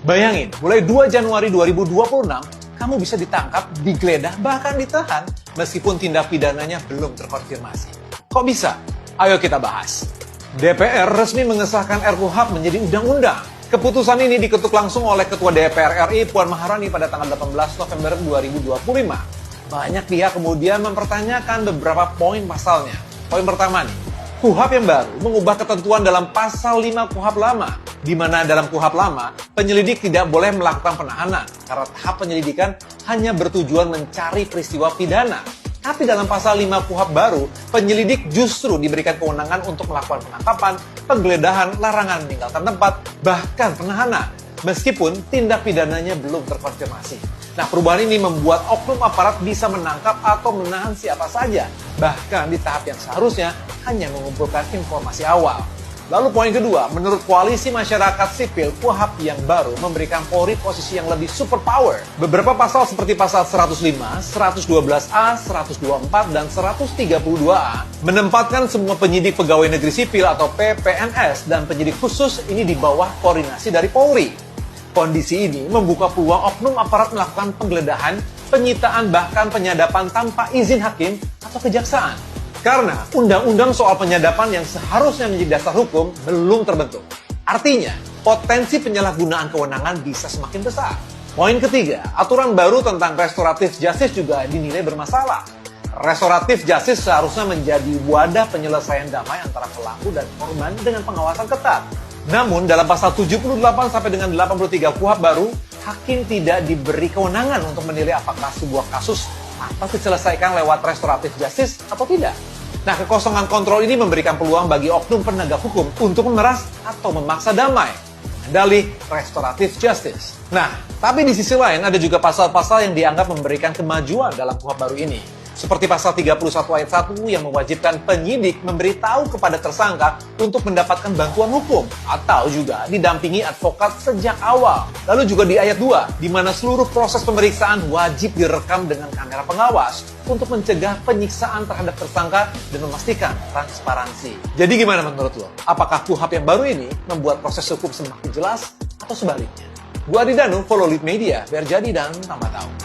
Bayangin, mulai 2 Januari 2026, kamu bisa ditangkap, digeledah, bahkan ditahan meskipun tindak pidananya belum terkonfirmasi. Kok bisa? Ayo kita bahas. DPR resmi mengesahkan RKUHP menjadi undang-undang. Keputusan ini diketuk langsung oleh Ketua DPR RI Puan Maharani pada tanggal 18 November 2025. Banyak pihak kemudian mempertanyakan beberapa poin pasalnya. Poin pertama nih, KUHP yang baru mengubah ketentuan dalam pasal 5 KUHP lama, di mana dalam KUHP lama, penyelidik tidak boleh melakukan penahanan karena tahap penyelidikan hanya bertujuan mencari peristiwa pidana. Tapi dalam pasal 5 KUHP baru, penyelidik justru diberikan kewenangan untuk melakukan penangkapan, penggeledahan, larangan meninggalkan tempat, bahkan penahanan, meskipun tindak pidananya belum terkonfirmasi. Nah, perubahan ini membuat oknum aparat bisa menangkap atau menahan siapa saja, bahkan di tahap yang seharusnya hanya mengumpulkan informasi awal. Lalu poin kedua, menurut Koalisi Masyarakat Sipil, KUHP yang baru memberikan Polri posisi yang lebih superpower. Beberapa pasal seperti pasal 105, 112A, 124, dan 132A menempatkan semua penyidik pegawai negeri sipil atau PPNS dan penyidik khusus ini di bawah koordinasi dari Polri. Kondisi ini membuka peluang oknum aparat melakukan penggeledahan, penyitaan, bahkan penyadapan tanpa izin hakim atau kejaksaan. Karena undang-undang soal penyadapan yang seharusnya menjadi dasar hukum belum terbentuk. Artinya, potensi penyalahgunaan kewenangan bisa semakin besar. Poin ketiga, aturan baru tentang restoratif justice juga dinilai bermasalah. Restoratif justice seharusnya menjadi wadah penyelesaian damai antara pelaku dan korban dengan pengawasan ketat. Namun, dalam pasal 78 sampai dengan 83 KUHP baru, hakim tidak diberi kewenangan untuk menilai apakah sebuah kasus akan diselesaikan lewat restoratif justice atau tidak. Nah, kekosongan kontrol ini memberikan peluang bagi oknum penegak hukum untuk memeras atau memaksa damai. Dalih restoratif justice. Nah, tapi di sisi lain ada juga pasal-pasal yang dianggap memberikan kemajuan dalam KUHP baru ini. Seperti pasal 31 ayat 1 yang mewajibkan penyidik memberitahu kepada tersangka untuk mendapatkan bantuan hukum atau juga didampingi advokat sejak awal. Lalu juga di ayat 2, di mana seluruh proses pemeriksaan wajib direkam dengan kamera pengawas untuk mencegah penyiksaan terhadap tersangka dan memastikan transparansi. Jadi gimana menurut lo? Apakah KUHP yang baru ini membuat proses hukum semakin jelas atau sebaliknya? Gua Adi Danu, follow Lead Media biar jadi dan tambah tahu.